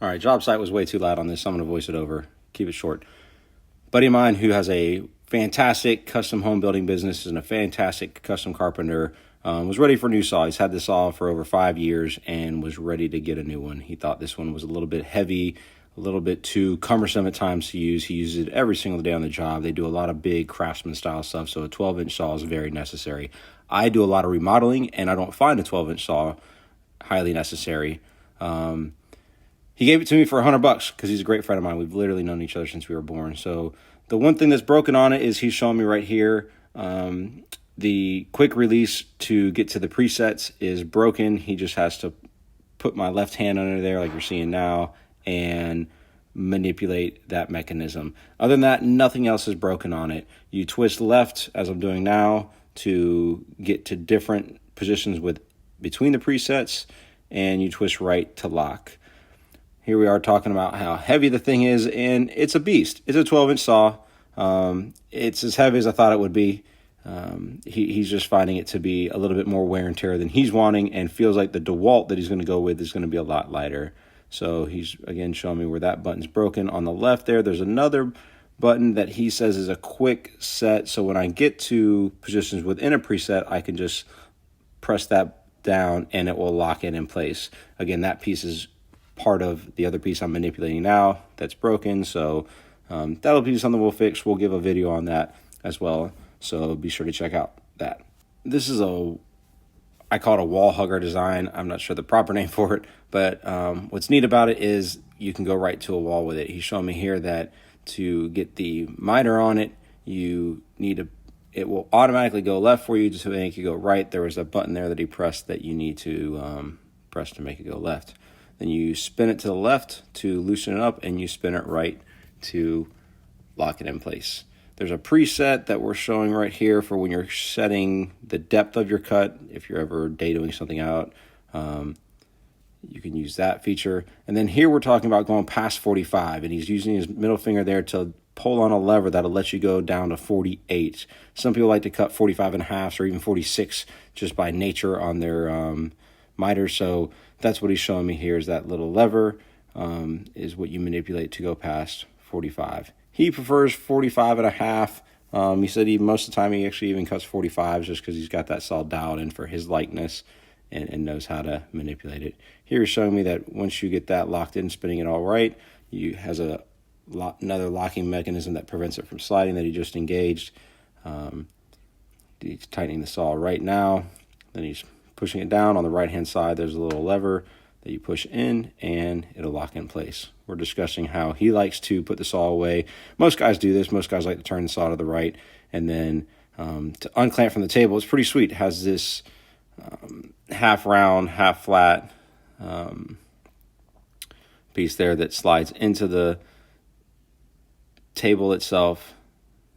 All right, job site was way too loud on this, so I'm going to voice it over. Keep it short. Buddy of mine who has a fantastic custom home building business and a fantastic custom carpenter was ready for a new saw. He's had this saw for over 5 years and was ready to get a new one. He thought this one was a little bit heavy, a little bit too cumbersome at times to use. He uses it every single day on the job. They do a lot of big craftsman style stuff, so a 12-inch saw is very necessary. I do a lot of remodeling, and I don't find a 12-inch saw highly necessary. He gave it to me for $100 because he's a great friend of mine. We've literally known each other since we were born. So the one thing that's broken on it is he's showing me right here. The quick release to get to the presets is broken. He just has to put my left hand under there like you're seeing now and manipulate that mechanism. Other than that, nothing else is broken on it. You twist left, as I'm doing now, to get to different positions between the presets, and you twist right to lock. Here we are talking about how heavy the thing is, and it's a beast. It's a 12-inch saw. It's as heavy as I thought it would be. He's just finding it to be a little bit more wear and tear than he's wanting, and feels like the DeWalt that he's going to go with is going to be a lot lighter. So he's, again, showing me where that button's broken. On the left there, there's another button that he says is a quick set. So when I get to positions within a preset, I can just press that down and it will lock it in place. Again, that piece is part of the other piece I'm manipulating now that's broken. So that'll be something we'll fix. We'll give a video on that as well. So be sure to check out that. This is I call it a wall hugger design. I'm not sure the proper name for it, but what's neat about it is you can go right to a wall with it. He's showing me here that to get the miter on it, it will automatically go left for you just to make it go right. There was a button there that he pressed that you need to press to make it go left. Then you spin it to the left to loosen it up, and you spin it right to lock it in place. There's a preset that we're showing right here for when you're setting the depth of your cut. If you're ever datoing something out, you can use that feature. And then here we're talking about going past 45, and he's using his middle finger there to pull on a lever that'll let you go down to 48. Some people like to cut 45 and a half or even 46 just by nature on their miter. So that's what he's showing me here, is that little lever is what you manipulate to go past 45. He prefers 45 and a half. He said most of the time he actually even cuts 45s just because he's got that saw dialed in for his likeness and knows how to manipulate it. Here he's showing me that once you get that locked in, spinning it all right, has another locking mechanism that prevents it from sliding that he just engaged. He's tightening the saw right now. Then he's pushing it down. On the right-hand side, there's a little lever that you push in, and it'll lock in place. We're discussing how he likes to put the saw away. Most guys do this. Most guys like to turn the saw to the right, and then to unclamp from the table, it's pretty sweet. It has this half round, half flat piece there that slides into the table itself,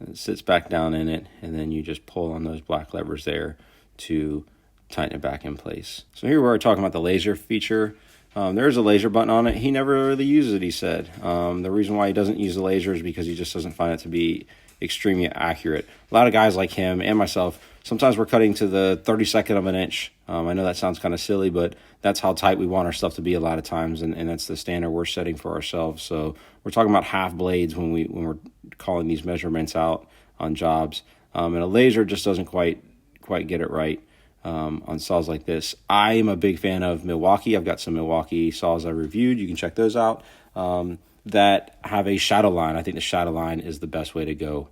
and it sits back down in it, and then you just pull on those black levers there to tighten it back in place. So here we're talking about the laser feature. There's a laser button on it. He never really uses it, he said. The reason why he doesn't use the laser is because he just doesn't find it to be extremely accurate. A lot of guys like him and myself, sometimes we're cutting to the 32nd of an inch. I know that sounds kind of silly, but that's how tight we want our stuff to be a lot of times, and that's the standard we're setting for ourselves. So we're talking about half blades when we're calling these measurements out on jobs. And a laser just doesn't quite get it right. On saws like this. I am a big fan of Milwaukee. I've got some Milwaukee saws I reviewed. You can check those out that have a shadow line. I think the shadow line is the best way to go.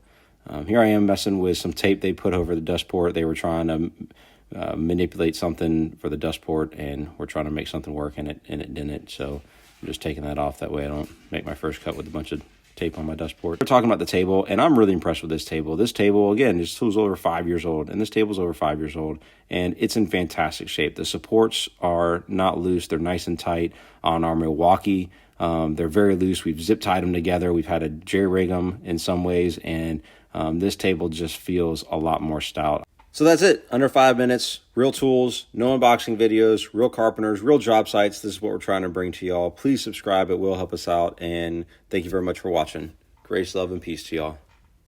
Here I am messing with some tape they put over the dust port. They were trying to manipulate something for the dust port, and we're trying to make something work, and it didn't. So I'm just taking that off. That way I don't make my first cut with a bunch of tape on my dust port. We're talking about the table, and I'm really impressed with this table. This table, again, this tool's over 5 years old, and this table's over 5 years old, and it's in fantastic shape. The supports are not loose. They're nice and tight on our Milwaukee. They're very loose. We've zip tied them together. We've had to jerry rig them in some ways, and this table just feels a lot more stout. So that's it. Under 5 minutes, real tools, no unboxing videos, real carpenters, real job sites. This is what we're trying to bring to y'all. Please subscribe. It will help us out. And thank you very much for watching. Grace, love, and peace to y'all.